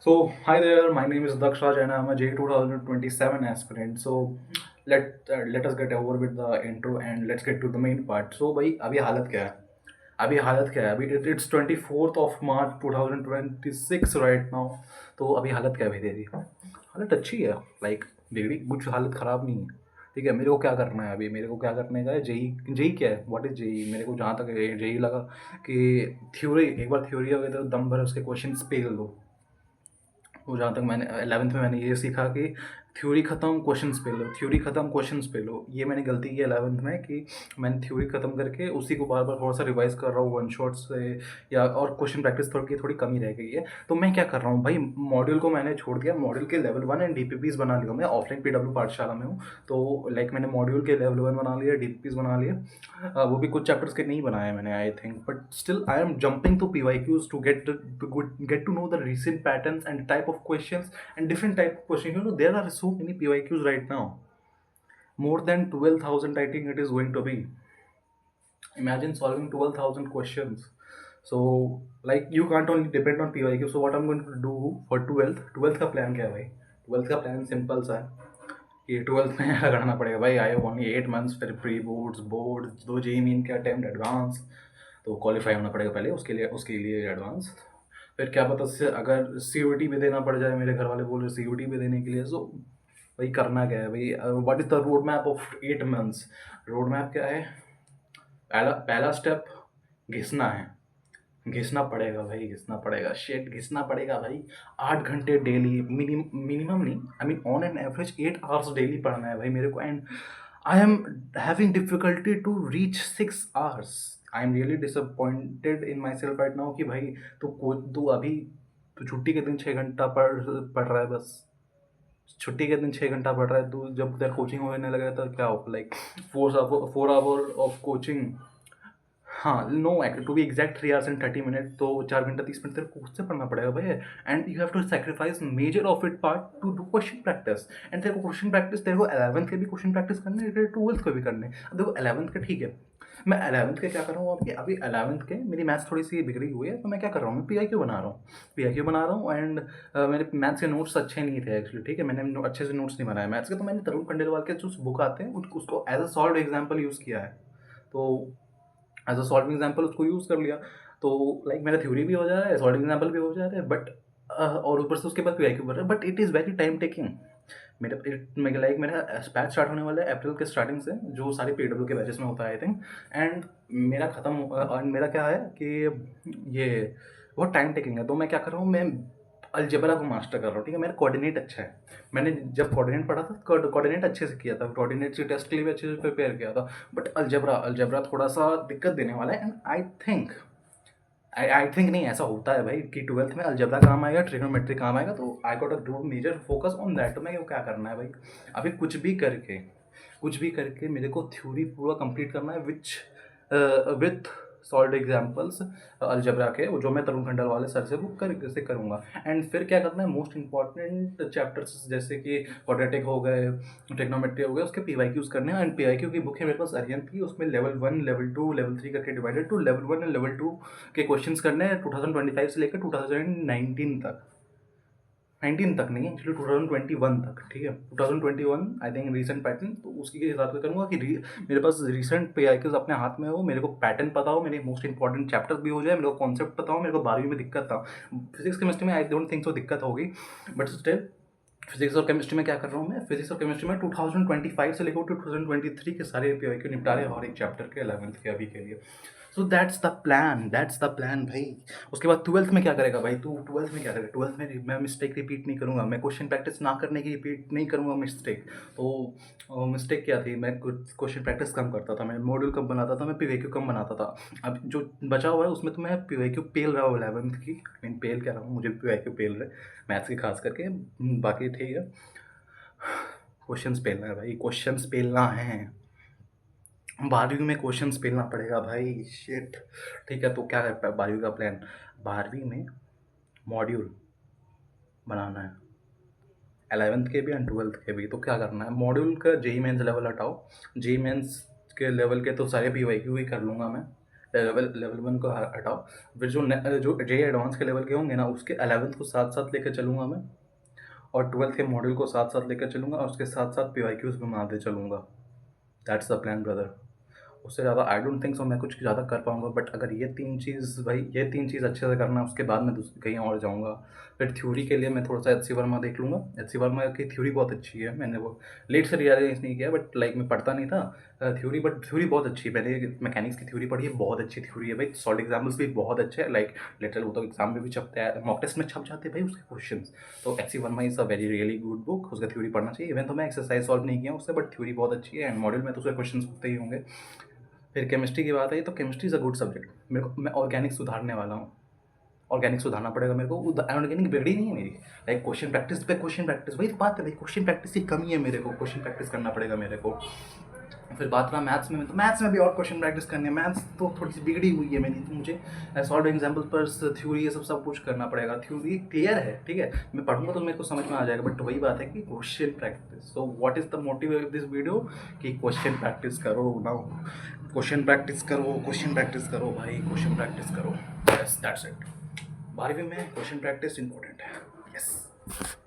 Hi there. My name is Daksh Raj, and I'm a J 2027 aspirant. Let us get over with the intro and let's get to the main part. भाई अभी हालत क्या है? अभी हालत क्या है? अभी it's 24th of March 2026 right now. तो अभी हालत क्या है भाई तेरी? हालत अच्छी है. Like डिग्री कुछ हालत ख़राब नहीं है. ठीक है, मेरे को क्या करना है अभी? मेरे को क्या करने का है? जेई जेई क्या है? What is JEE? मेरे को जहाँ तक जेई लगा कि थ्योरी, एक बार थ्योरी हो गई तो दम भर उसके क्वेश्चंस पेल दो. वो जहाँ तक मैंने 11th में मैंने ये सीखा कि थ्योरी ख़त्म क्वेश्चंस पे लो, थ्योरी ख़त्म क्वेश्चंस पे लो. ये मैंने गलती की 11th में कि मैंने थ्योरी ख़त्म करके उसी को बार बार थोड़ा सा रिवाइज कर रहा हूँ वन शॉट से, या और क्वेश्चन प्रैक्टिस थोड़ी थोड़ी कमी रह गई है. तो मैं क्या कर रहा हूँ भाई, मॉड्यूल को मैंने छोड़ दिया, मॉड्यूल के लेवल 1 एंड डीपीपीज बना लिया. मैं ऑफलाइन पीडब्ल्यू पाठशाला में हूँ, तो लाइक मैंने मॉड्यूल के लेवल 1 बना लिया, डीपीपीज बना लिए. वो भी कुछ चैप्टर्स के नहीं बनाए मैंने I think, but still I am jumping to PYQs to get to know the recent patterns and type of questions and different type of questions. There are so many PYQs right now, more than 12,000 I think it is going to be. Imagine solving 12,000 questions. So like you can't only depend on PYQ. So what I'm going to do for 12th का plan क्या है भाई? 12th का plan simple सा है कि 12th में करना पड़ेगा भाई. आई हैव ओनली 8 months, फिर प्री बोर्ड्स, बोर्ड्स, दो जेई मीन के अटेम्प्ट, एडवांस. तो क्वालिफाई होना पड़ेगा पहले, उसके लिए एडवांस. फिर क्या पता से अगर COT भी देना पड़ जाए, मेरे घर वाले बोल रहे COT भी देने के लिए. सो भाई करना क्या है भाई? What is the road map of 8 months? Road map क्या है? पहला पहला स्टेप घिसना है. घिसना पड़ेगा भाई, घिसना पड़ेगा, शेट घिसना पड़ेगा भाई. 8 घंटे डेली, मिनिमम नहीं, I mean on an average 8 hours daily पढ़ना है भाई मेरे को. And I am having difficulty to reach 6 hours. I am really disappointed in myself right now कि भाई तू अभी तू छुट्टी के दिन 6 घंटा पढ़ रहा है बस. छुट्टी के दिन 6 घंटा पढ़ रहा है तू. जब तेरा कोचिंग होने लगेगा तो क्या हो, लाइक 4 hour ऑफ कोचिंग. हाँ, no, to be exact 3 hours and 30 minutes, तो 4 घंटा 30 मिनट तेरे को खुद से पढ़ना पड़ेगा भाई. And you have to sacrifice major of it part to do question practice. And तेरे को क्वेश्चन प्रैक्टिस, तेरे को 11th के भी क्वेश्चन प्रैक्टिस करने हैं, तेरे 12th के भी करने हैं. अब देखो 11th के ठीक है, मैं 11th के क्या कर रहा हूँ अभी 11th के मेरी मैथ्स थोड़ी सी बिगड़ी हुई है, तो मैं क्या कर रहा हूँ, मैं PIQ बना रहा हूँ. एंड मेरे मैथ्स के नोट्स अच्छे नहीं थे एक्चुअली. ठीक है, मैंने अच्छे से नोट्स नहीं बनाए मैथ्स के, तो मैंने तरुण खंडेलवाल के जो बुक आते हैं उसको as a solve example use किया है. तो एज अ सॉल्विंग एग्जाम्पल उसको यूज़ कर लिया. तो लाइक मेरा थ्योरी भी हो जा रहा है, सॉल्विंग एग्जाम्पल भी हो जा रहा है, बट और ऊपर से उसके बाद PIQ कर रहा है. But it is very time taking. मेरा बैच स्टार्ट होने वाला है अप्रैल के स्टार्टिंग से, जो सारे PW के बैचेस में होता है आई थिंक. एंड मेरा ख़त्म और मेरा क्या है कि ये बहुत टाइम टेकिंग है. तो मैं क्या कर रहा हूँ, मैं अलजेब्रा को मास्टर कर रहा हूँ. ठीक है, मेरा कोऑर्डिनेट अच्छा है. मैंने जब कोऑर्डिनेट पढ़ा था, कोऑर्डिनेट अच्छे से किया था, कोऑर्डिनेट से टेस्ट के लिए भी अच्छे से प्रिपेयर किया था. बट अलजेब्रा थोड़ा सा दिक्कत देने वाला है. एंड आई थिंक नहीं, ऐसा होता है भाई कि 12th में अलजेब्रा काम आएगा, ट्रिग्नोमेट्री काम आएगा, तो I got a do major focus on that. तो मैं क्या करना है भाई, अभी कुछ भी करके मेरे को थ्योरी पूरा कंप्लीट करना है, विथ सॉल्व एग्जाम्पल्स अलजेब्रा के, वो जो मैं तरुण खंडल वाले सर से वो से करूँगा. एंड फिर क्या करना है, मोस्ट इंपॉर्टेंट चैप्टर्स जैसे कि क्वाड्रेटिक हो गए, ट्रिग्नोमेट्री हो गए, उसके PYQs करने हैं. एंड PYQ की बुक है मेरे पास अरिहंत की, उसमें लेवल 1, लेवल 2, लेवल 3 करके divided to level 1 and level 2 के क्वेश्चंस करने हैं 2025 से लेकर 2019 तक. 19 तक नहीं, एक्चुअली 2021 तक. ठीक है, 2021 आई थिंक रीसेंट पैटर्न, तो उसके हिसाब से करूँगा कि मेरे पास रिसेंट PIQs अपने हाथ में हो, मेरे को पैटर्न पता हो, मेरे मोस्ट इंपॉर्टेंट चैप्टर्स भी हो जाए, मेरे को कॉन्सेप्ट पता हो. मेरे को 12वीं में दिक्कत था, फिजिक्स केमिस्ट्री में आई डोंट थिंक सो दिक्कत होगी, बट स्टिल फिजिक्स और केमिस्ट्री में क्या कर रहा हूँ मैं, फिजिक्स और केमिस्ट्री में 2025 से लेकर 2023 के सारे PIQ निपटा रहे और एक चैप्टर के 11th के अभी के लिए. सो दैट्स द प्लान भाई. उसके बाद 12th में क्या करेगा भाई, तू 12th में क्या करेगा? 12th में मैं मिस्टेक रिपीट नहीं करूँगा, मैं क्वेश्चन प्रैक्टिस ना करने की रिपीट नहीं करूँगा मिस्टेक. तो मिस्टेक क्या थी, मैं क्वेश्चन प्रैक्टिस कम करता था, मैं मॉड्यूल कम बनाता था, मैं PYQ कम बनाता था. अब जो बचा हुआ है उसमें तो मैं PYQ पेल रहा हूँ 11th की. आई मीन पेल कह रहा हूँ, मुझे PYQ पेल रहे मैथ्स की खास करके. बाकी ठीक है, क्वेश्चंस पेलना है भाई, क्वेश्चंस पेलना है. 12वीं में क्वेश्चंस पेलना पड़ेगा भाई, शिट. ठीक है, तो क्या है 12वीं का प्लान? 12वीं में मॉड्यूल बनाना है, 11th के भी एंड 12th के भी. तो क्या करना है, मॉड्यूल का जेई मेंस लेवल हटाओ. जेई मेंस के लेवल के तो सारे PYQ ही कर लूँगा मैं. लेवल 1 को हटाओ, फिर जो जे एडवांस के लेवल के होंगे ना, उसके 11th को साथ-साथ लेकर चलूँगा मैं, और 12th के मॉड्यूल को साथ-साथ लेकर चलूँगा, और उसके साथ-साथ पीवाईक्यूज़ भी बनाते चलूँगा। That's the plan brother. उससे ज़्यादा आई डोंट थिंक सो मैं कुछ ज़्यादा कर पाऊँगा, बट अगर ये 3 चीज़ भाई, ये 3 चीज़ अच्छे से करना, उसके बाद मैं कहीं और जाऊँगा। फिर थ्योरी के लिए मैं थोड़ा-सा एचसी वर्मा देख लूँगा। एचसी वर्मा की थ्योरी बहुत अच्छी है, मैंने वो लेट से रियलाइज़ नहीं किया, बट लाइक मैं पढ़ता नहीं था थ्योरी, बट थ्योरी बहुत अच्छी है। मैंने मैकेनिक्स की थ्योरी पढ़ी है, बहुत अच्छी थ्योरी है भाई। सॉल्ड एग्जाम्पल्स भी बहुत अच्छे हैं, लाइक लिटरल वो तो एग्जाम में भी छपते हैं, मॉक टेस्ट में छप जाते हैं भाई उसके क्वेश्चंस। तो HC Verma is a very really good book, उसका थ्योरी पढ़ना चाहिए। इवन तो मैं एक्सरसाइज सॉल्व नहीं किया उससे, बट थ्योरी बहुत अच्छी है, एंड मॉड्यूल में तो उसके क्वेश्चंस होते ही होंगे। फिर केमिस्ट्री की बात आई तो chemistry is a good subject. मैं ऑर्गेनिक सुधारने वाला हूँ, ऑर्गेनिक सुधारना पड़ेगा मेरे को। ऑर्गेनिक बिगड़ी नहीं है मेरी, लाइक क्वेश्चन प्रैक्टिस पे क्वेश्चन प्रैक्टिस, वही तो बात है भाई, क्वेश्चन प्रैक्टिस की कमी है मेरे को, क्वेश्चन प्रैक्टिस करना पड़ेगा मेरे को। फिर बात रहा मैथ्स में, तो मैथ्स में भी और क्वेश्चन प्रैक्टिस करनी है। मैथ्स तो थोड़ी सी बिगड़ी हुई है मेरी, तो मुझे सॉल्व एग्जाम्पल पर थ्योरी ये सब कुछ करना पड़ेगा। थ्योरी क्लियर है, ठीक है, मैं पढ़ूंगा तो मेरे को समझ में आ जाएगा, बट वही बात है कि question practice. So what is the motive of this video, कि क्वेश्चन प्रैक्टिस करो ना, क्वेश्चन प्रैक्टिस करो, क्वेश्चन प्रैक्टिस करो भाई, क्वेश्चन प्रैक्टिस करो। Yes that's it. 12वीं में क्वेश्चन प्रैक्टिस इंपॉर्टेंट है। यस।